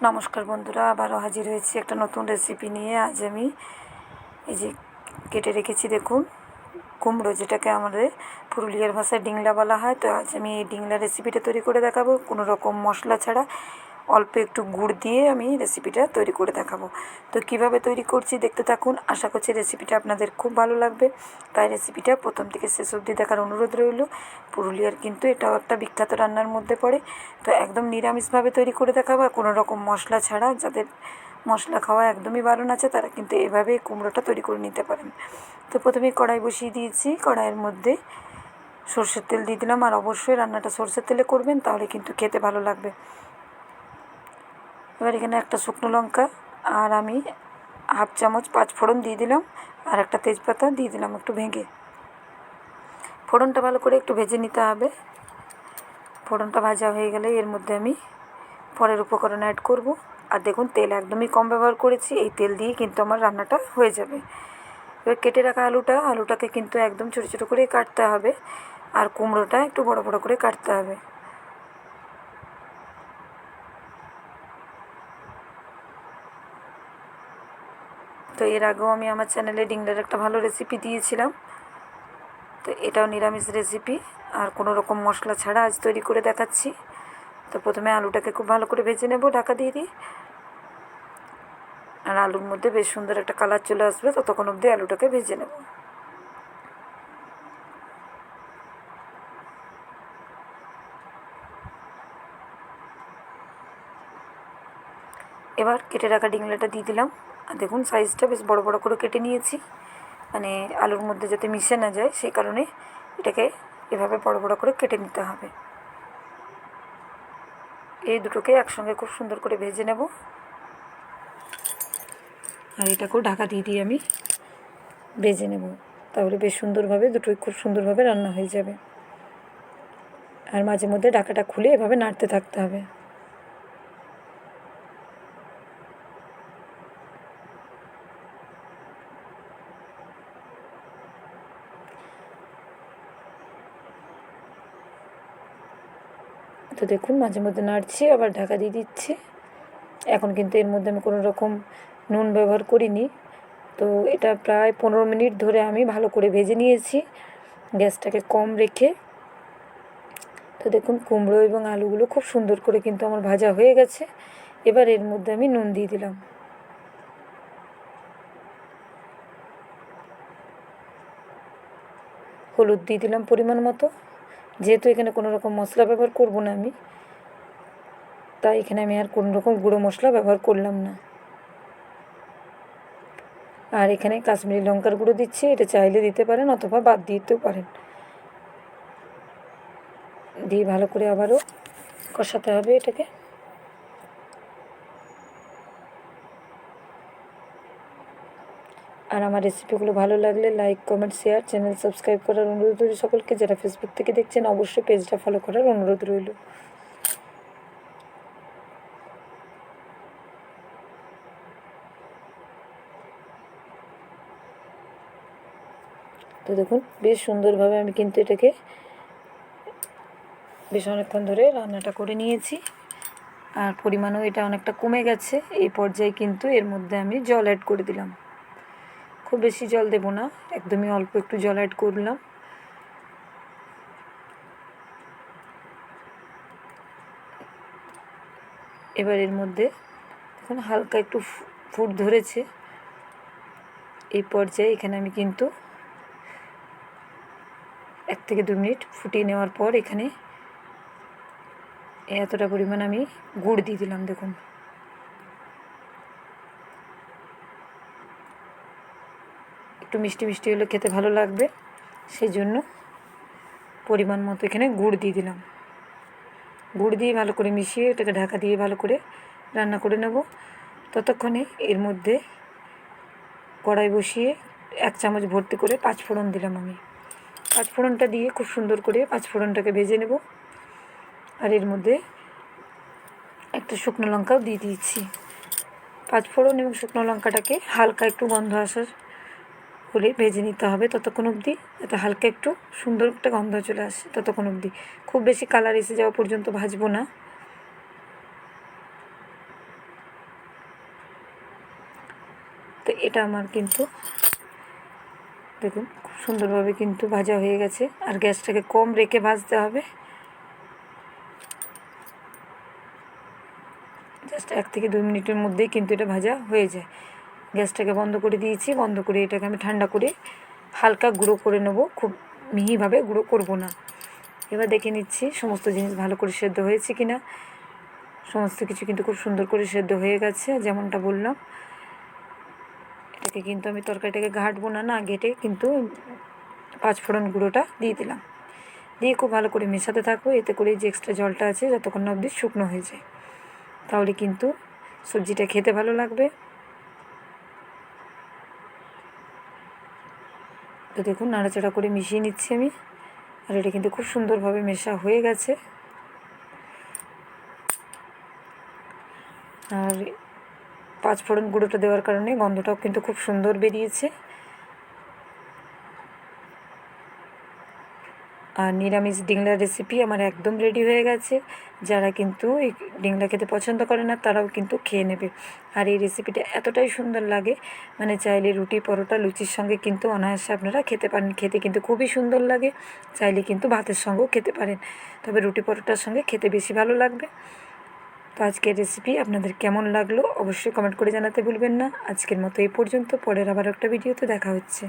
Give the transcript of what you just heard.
নমস্কার বন্ধুরা, আবারও হাজির হয়েছি একটা নতুন রেসিপি নিয়ে। আজ আমি এই যে কেটে রেখেছি দেখুন কুমড়ো, যেটাকে আমাদের পুরুলিয়ার ভাষায় ডিংলা বলা হয়। তো আজ আমি এই ডিংলা রেসিপিটা তৈরি করে দেখাবো কোনো রকম মশলা ছাড়া, অল্প একটু গুড় দিয়ে আমি রেসিপিটা তৈরি করে দেখাবো। তো কিভাবে তৈরি করছি দেখতে থাকুন, আশা করছি রেসিপিটা আপনাদের খুব ভালো লাগবে। তাই রেসিপিটা প্রথম থেকে শেষ অবধি দেখার অনুরোধ রইল। পুরুলিয়ার কিন্তু এটাও একটা বিখ্যাত রান্নার মধ্যে পড়ে। তো একদম নিরামিষভাবে তৈরি করে দেখাবো, কোনো রকম মশলা ছাড়া। যাদের মশলা খাওয়া একদমই বারণ আছে তারা কিন্তু এভাবে কুমড়োটা তৈরি করে নিতে পারেন। তো প্রথমে কড়াই বসিয়ে দিয়েছি, কড়াইয়ের মধ্যে সর্ষের তেল দিয়ে দিলাম। আর অবশ্যই রান্নাটা সর্ষের তেলে করবেন, তাহলে কিন্তু খেতে ভালো লাগবে। এবার এখানে একটা শুকনো লঙ্কা আর আমি হাফ চামচ 5 ফোড়ন দিয়ে দিলাম, আর একটা তেজপাতা দিয়ে দিলাম একটু ভেঙে। ফোড়নটা ভালো করে একটু ভেজে নিতে হবে। ফোড়নটা ভাজা হয়ে গেলে এর মধ্যে আমি পরের উপকরণ অ্যাড করব। আর দেখুন তেল একদমই কম ব্যবহার করেছি, এই তেল দিয়ে কিন্তু আমার রান্নাটা হয়ে যাবে। এবার কেটে রাখা আলুটাকে কিন্তু একদম ছোটো ছোটো করে কাটতে হবে, আর কুমড়োটা একটু বড় বড় করে কাটতে হবে। তো এর আগেও আমি আমার চ্যানেলে ডিংলার একটা ভালো রেসিপি দিয়েছিলাম। তো এটাও নিরামিষ রেসিপি, আর কোনো রকম মশলা ছাড়া আজ তৈরি করে দেখাচ্ছি। তো প্রথমে আলুটাকে খুব ভালো করে ভেজে নেব ঢাকা দিয়ে দিই। আর আলুর মধ্যে বেশ সুন্দর একটা কালার চলে আসবে, ততক্ষণ অবধি আলুটাকে ভেজে নেব। এবার কেটে রাখা ডিংলাটা দিয়ে দিলাম। আর দেখুন সাইজটা বেশ বড় বড় করে কেটে নিয়েছি, মানে আলুর মধ্যে যাতে মিশে না যায় সেই কারণে এটাকে এভাবে বড় বড় করে কেটে নিতে হবে। এই দুটোকে একসঙ্গে খুব সুন্দর করে ভেজে নেব। আর এটাকেও ঢাকা দিয়ে দিয়ে আমি ভেজে নেব, তাহলে বেশ সুন্দরভাবে দুটোই খুব সুন্দরভাবে রান্না হয়ে যাবে। আর মাঝে মধ্যে ঢাকাটা খুলে এভাবে নাড়তে থাকতে হবে। তো দেখুন মাঝে মধ্যে নাড়ছি, আবার ঢাকা দিয়ে দিচ্ছি। এখন কিন্তু এর মধ্যে আমি কোনো রকম নুন ব্যবহার করিনি। তো এটা প্রায় 15 মিনিট ধরে আমি ভালো করে ভেজে নিয়েছি, গ্যাসটাকে কম রেখে। তো দেখুন কুমড়ো এবং আলুগুলো খুব সুন্দর করে কিন্তু আমার ভাজা হয়ে গেছে। এবার এর মধ্যে আমি নুন দিয়ে দিলাম, হলুদ দিয়ে দিলাম পরিমাণ মতো। যেহেতু এখানে কোনো রকম মশলা ব্যবহার করব না আমি, তাই এখানে আমি আর কোনো রকম গুঁড়ো মশলা ব্যবহার করলাম না। আর এখানে কাশ্মীরি লঙ্কার গুঁড়ো দিচ্ছি, এটা চাইলে দিতে পারেন অথবা বাদ দিতেও পারেন। দিয়ে ভালো করে আবারও কষাতে হবে এটাকে। আর আমার রেসিপিগুলো ভালো লাগলে like, comment, share, channel subscribe করার অনুরোধ রইল সকলকে। যারা ফেসবুক থেকে দেখছেন অবশ্যই পেজটা ফলো করার অনুরোধ রইল। তো দেখুন বেশ সুন্দরভাবে আমি কিন্তু এটাকে বেশ অনেকক্ষণ ধরে রান্নাটা করে নিয়েছি, আর পরিমাণও এটা অনেকটা কমে গেছে। এই পর্যায়ে কিন্তু এর মধ্যে আমি জল অ্যাড করে দিলাম। খুব বেশি জল দেব না, একদমই অল্প একটু জল অ্যাড করলাম। এবার এর মধ্যে দেখুন হালকা একটু ফুট ধরেছে। এই পর্যায়ে এখানে আমি কিন্তু 1 থেকে 2 মিনিট ফুটিয়ে নেওয়ার পর এখানে এতটা পরিমাণ আমি গুড় দিয়ে দিলাম। দেখুন একটু মিষ্টি মিষ্টি হলে খেতে ভালো লাগবে, সেই জন্য পরিমাণ মতো এখানে গুড় দিয়ে দিলাম। গুড় দিয়ে ভালো করে মিশিয়ে এটাকে ঢাকা দিয়ে ভালো করে রান্না করে নেব। ততক্ষণে এর মধ্যে কড়াই বসিয়ে 1 চামচ ভর্তি করে 5 ফোড়ন দিলাম আমি। 5 ফোড়নটা দিয়ে খুব সুন্দর করে 5 ফোড়নটাকে ভেজে নেব। আর এর মধ্যে একটা শুকনো লঙ্কাও দিয়ে দিয়েছি। 5 ফোড়ন এবং শুকনো লঙ্কাটাকে হালকা একটু গন্ধ আসার হলে ভেজে নিতে হবে ততক্ষণ অবধি, যাতে হালকা একটু সুন্দর একটা গন্ধ চলে আসে ততক্ষণ অবধি। খুব বেশি কালার এসে যাওয়া পর্যন্ত ভাজবো না। এটা আমার কিন্তু দেখুন খুব সুন্দরভাবে কিন্তু ভাজা হয়ে গেছে। আর গ্যাসটাকে কম রেখে ভাজতে হবে, জাস্ট 1 থেকে 2 মিনিটের মধ্যেই কিন্তু এটা ভাজা হয়ে যায়। গ্যাসটাকে বন্ধ করে দিয়েছি, বন্ধ করে এটাকে আমি ঠান্ডা করে হালকা গুঁড়ো করে নেব, খুব মিহিভাবে গুঁড়ো করব না। এবার দেখে নিচ্ছি সমস্ত জিনিস ভালো করে সেদ্ধ হয়েছে কি না। সমস্ত কিছু কিন্তু খুব সুন্দর করে সেদ্ধ হয়ে গেছে, যেমনটা বললাম। এটাকে কিন্তু আমি তরকারিটাকে ঘাঁটবো না, ঘেঁটে কিন্তু 5 ফোড়ন গুঁড়োটা দিয়ে দিলাম। দিয়ে খুব ভালো করে মেশাতে থাকবো, এতে করে যে এক্সট্রা জলটা আছে যতক্ষণ না অবধি শুকনো হয়ে যায়, তাহলে কিন্তু সবজিটা খেতে ভালো লাগবে। তো দেখুন নাড়াচাড়া করে মিশিয়ে নিচ্ছি আমি, আর এটা কিন্তু খুব সুন্দরভাবে মেশা হয়ে গেছে। আর 5 ফোড়ন গুঁড়োটা দেওয়ার কারণে গন্ধটাও কিন্তু খুব সুন্দর বেরিয়েছে। আর নিরামিষ ডিংলার রেসিপি আমার একদম রেডি হয়ে গেছে। যারা কিন্তু এই ডিংলা খেতে পছন্দ করে না তারাও কিন্তু খেয়ে নেবে। আর এই রেসিপিটা এতটাই সুন্দর লাগে, মানে চাইলে রুটি পরোটা লুচির সঙ্গে কিন্তু অনায়াসে আপনারা খেতে পারেন। খেতে কিন্তু খুবই সুন্দর লাগে, চাইলে কিন্তু ভাতের সঙ্গেও খেতে পারেন, তবে রুটি পরোটার সঙ্গে খেতে বেশি ভালো লাগবে। তো আজকের রেসিপি আপনাদের কেমন লাগলো অবশ্যই কমেন্ট করে জানাতে ভুলবেন না। আজকের মতো এই পর্যন্ত, পরের আবার একটা ভিডিওতে দেখা হচ্ছে।